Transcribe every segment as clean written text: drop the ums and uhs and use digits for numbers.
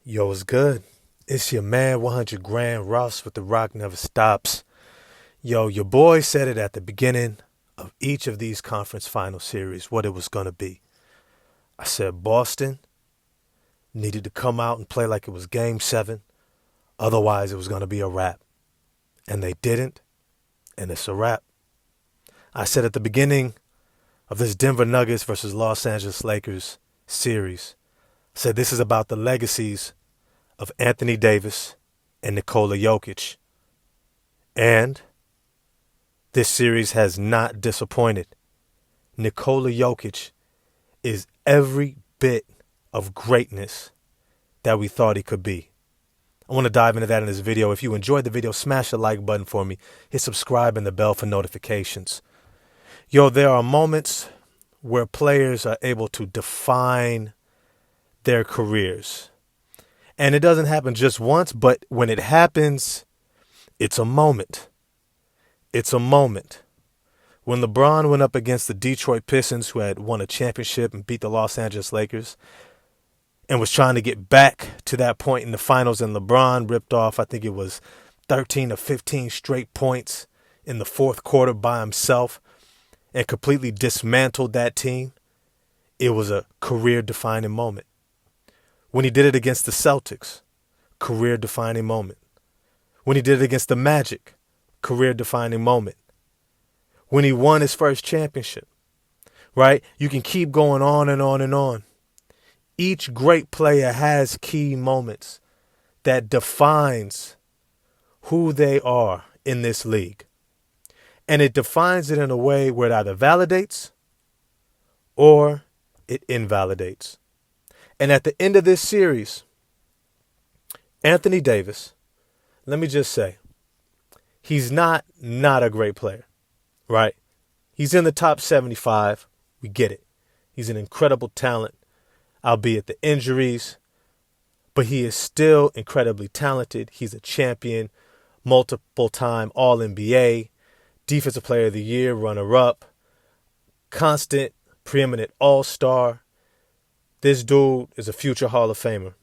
Yo, it's good. It's your man, 100 Grand Ross with The Rock Never Stops. Yo, your boy said it at the beginning of each of these conference final series, what it was going to be. I said Boston needed to come out and play like it was game 7. Otherwise, it was going to be a wrap. And they didn't, and it's a wrap. I said at the beginning of this Denver Nuggets versus Los Angeles Lakers series, I said this is about the legacies of Anthony Davis and Nikola Jokic. And this series has not disappointed. Nikola Jokic is every bit of greatness that we thought he could be. I want to dive into that in this video. If you enjoyed the video, smash the like button for me. Hit subscribe and the bell for notifications. Yo, there are moments where players are able to define their careers. And it doesn't happen just once, but when it happens, it's a moment. It's a moment. When LeBron went up against the Detroit Pistons, who had won a championship and beat the Los Angeles Lakers, and was trying to get back to that point in the finals, and LeBron ripped off, I think it was 13 or 15 straight points in the fourth quarter by himself and completely dismantled that team, it was a career-defining moment. When he did it against the Celtics, career-defining moment. When he did it against the Magic, career-defining moment. When he won his first championship, right? You can keep going on and on and on. Each great player has key moments that defines who they are in this league. And it defines it in a way where it either validates or it invalidates. And at the end of this series, Anthony Davis, let me just say, he's not a great player, right? He's in the top 75. We get it. He's an incredible talent, albeit the injuries, but he is still incredibly talented. He's a champion, multiple time All-NBA, Defensive Player of the Year, runner-up, constant, preeminent All-Star. This dude is a future Hall of Famer.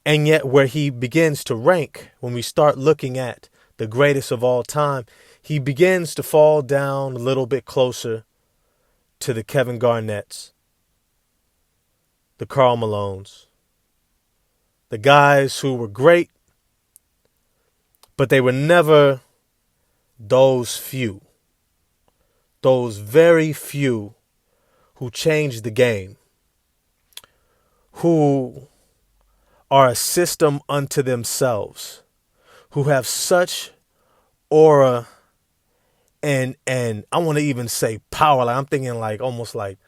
And yet where he begins to rank, when we start looking at the greatest of all time, he begins to fall down a little bit closer to the Kevin Garnetts, the Karl Malones, the guys who were great, but they were never those few, those very few who changed the game, who are a system unto themselves, who have such aura and I want to even say power. Like I'm thinking like almost like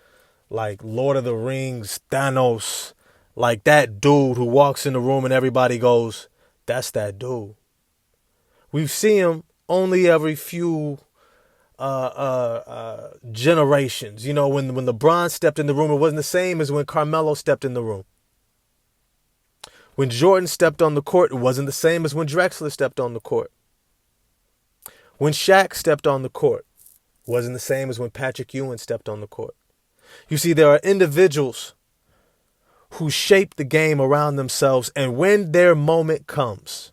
Lord of the Rings, Thanos, like that dude who walks in the room and everybody goes, that's that dude. We've seen him only every few generations. You know, when LeBron stepped in the room, it wasn't the same as when Carmelo stepped in the room. When Jordan stepped on the court, it wasn't the same as when Drexler stepped on the court. When Shaq stepped on the court, it wasn't the same as when Patrick Ewing stepped on the court. You see, there are individuals who shape the game around themselves, and when their moment comes,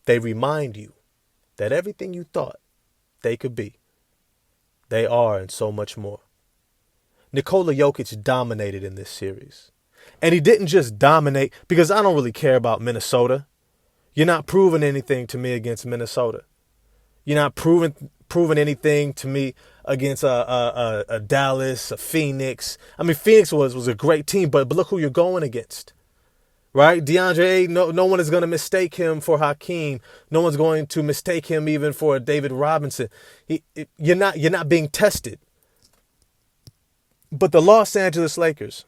they remind you that everything you thought they could be, they are, and so much more. Nikola Jokic dominated in this series. And he didn't just dominate, because I don't really care about Minnesota. You're not proving anything to me against Minnesota. You're not proving anything to me against a Dallas, a Phoenix. I mean, Phoenix was a great team, but look who you're going against. Right? DeAndre Ayton, no one is going to mistake him for Hakeem. No one's going to mistake him even for David Robinson. You're not being tested. But the Los Angeles Lakers,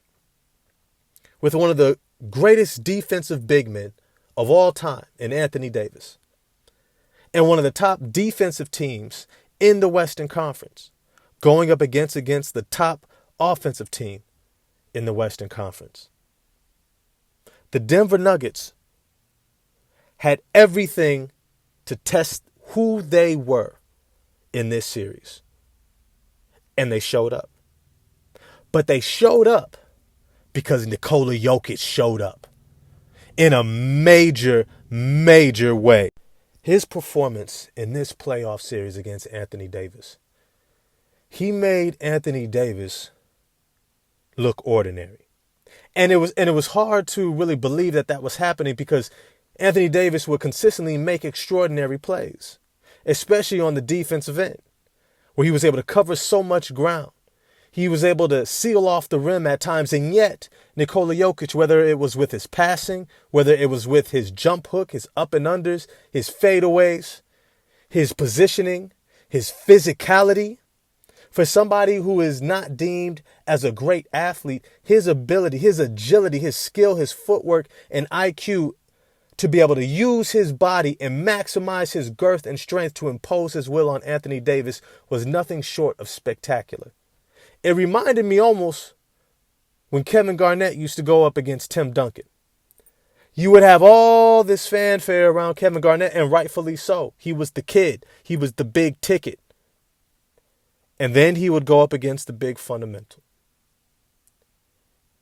with one of the greatest defensive big men of all time in Anthony Davis, and one of the top defensive teams in the Western Conference, going up against the top offensive team in the Western Conference. The Denver Nuggets had everything to test who they were in this series. And they showed up. But they showed up because Nikola Jokic showed up. in a major, major way. His performance in this playoff series against Anthony Davis, he made Anthony Davis look ordinary. And it was hard to really believe that that was happening because Anthony Davis would consistently make extraordinary plays, especially on the defensive end, where he was able to cover so much ground. He was able to seal off the rim at times, and yet Nikola Jokic, whether it was with his passing, whether it was with his jump hook, his up and unders, his fadeaways, his positioning, his physicality, for somebody who is not deemed as a great athlete, his ability, his agility, his skill, his footwork, and IQ to be able to use his body and maximize his girth and strength to impose his will on Anthony Davis was nothing short of spectacular. It reminded me almost when Kevin Garnett used to go up against Tim Duncan. You would have all this fanfare around Kevin Garnett, and rightfully so. He was the kid. He was the big ticket. And then he would go up against the big fundamental.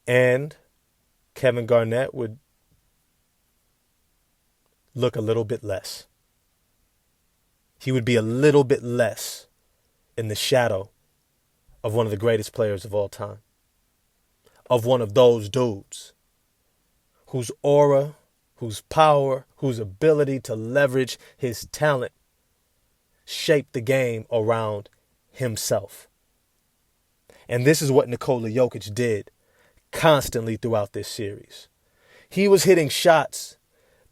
And Kevin Garnett would look a little bit less. He would be a little bit less in the shadow of one of the greatest players of all time. Of one of those dudes whose aura, whose power, whose ability to leverage his talent shaped the game around himself. And this is what Nikola Jokic did constantly throughout this series. He was hitting shots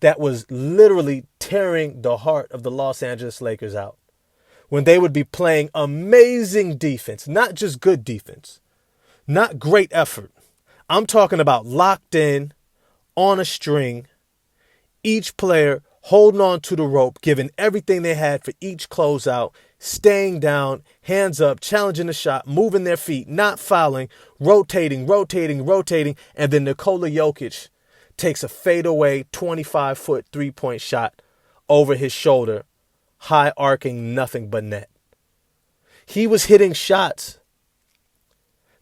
that was literally tearing the heart of the Los Angeles Lakers out when they would be playing amazing defense, not just good defense, not great effort. I'm talking about locked in, on a string, each player holding on to the rope, giving everything they had for each closeout, staying down, hands up, challenging the shot, moving their feet, not fouling, rotating, and then Nikola Jokic takes a fadeaway 25-foot three-point shot over his shoulder, high arcing nothing but net. He was hitting shots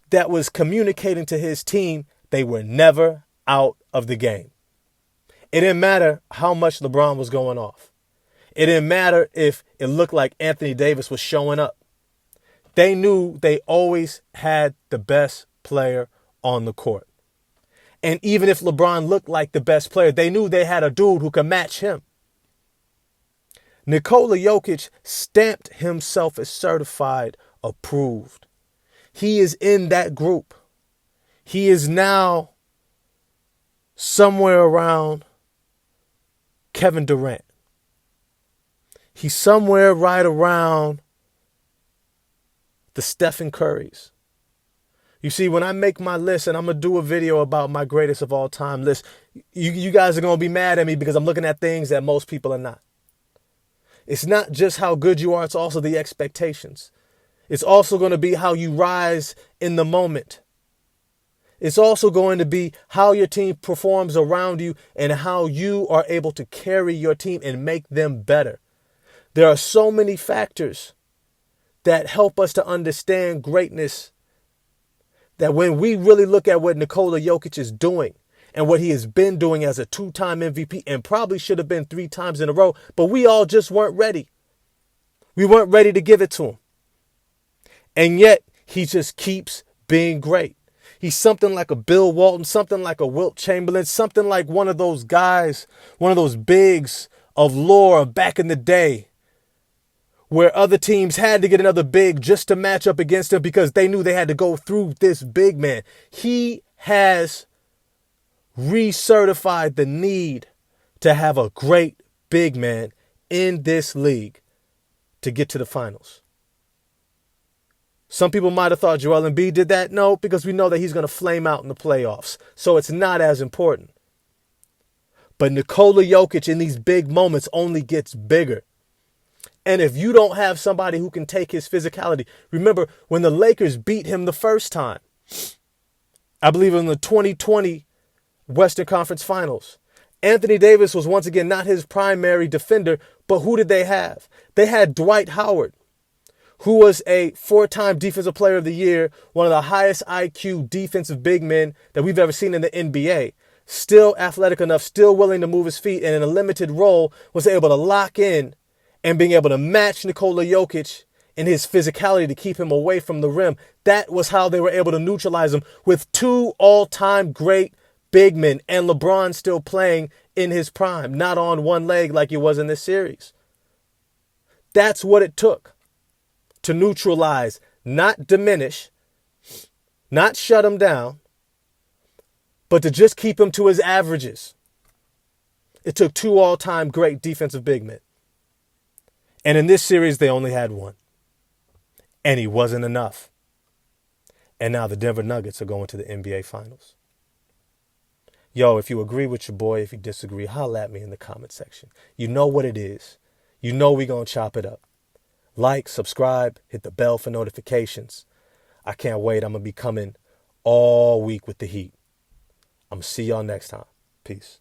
that was communicating to his team they were never out of the game. It didn't matter how much LeBron was going off. It didn't matter if it looked like Anthony Davis was showing up. They knew they always had the best player on the court. And even if LeBron looked like the best player, they knew they had a dude who could match him. Nikola Jokic stamped himself as certified approved. He is in that group. He is now somewhere around Kevin Durant. He's somewhere right around the Stephen Currys. You see, when I make my list, and I'm going to do a video about my greatest of all time list, you guys are going to be mad at me because I'm looking at things that most people are not. It's not just how good you are, it's also the expectations. It's also going to be how you rise in the moment. It's also going to be how your team performs around you and how you are able to carry your team and make them better. There are so many factors that help us to understand greatness that when we really look at what Nikola Jokic is doing and what he has been doing as a two-time MVP and probably should have been 3 times in a row, but we all just weren't ready. We weren't ready to give it to him. And yet he just keeps being great. He's something like a Bill Walton, something like a Wilt Chamberlain, something like one of those guys, one of those bigs of lore back in the day where other teams had to get another big just to match up against him because they knew they had to go through this big man. He has recertified the need to have a great big man in this league to get to the finals. Some people might have thought Joel Embiid did that. No, because we know that he's going to flame out in the playoffs. So it's not as important. But Nikola Jokic in these big moments only gets bigger. And if you don't have somebody who can take his physicality, remember when the Lakers beat him the first time, I believe in the 2020 Western Conference Finals, Anthony Davis was once again not his primary defender, but who did they have? They had Dwight Howard, who was a 4-time Defensive Player of the Year, one of the highest IQ defensive big men that we've ever seen in the NBA. still athletic enough, still willing to move his feet, and in a limited role was able to lock in and being able to match Nikola Jokic in his physicality to keep him away from the rim. That was how they were able to neutralize him with two all-time great big men, and LeBron still playing in his prime, not on one leg like he was in this series. That's what it took to neutralize, not diminish, not shut him down, but to just keep him to his averages. It took two all-time great defensive big men. And in this series, they only had one. And he wasn't enough. And now the Denver Nuggets are going to the NBA Finals. Yo, if you agree with your boy, if you disagree, holla at me in the comment section. You know what it is. You know we gonna chop it up. Like, subscribe, hit the bell for notifications. I can't wait. I'm going to be coming all week with the heat. I'm going to see y'all next time. Peace.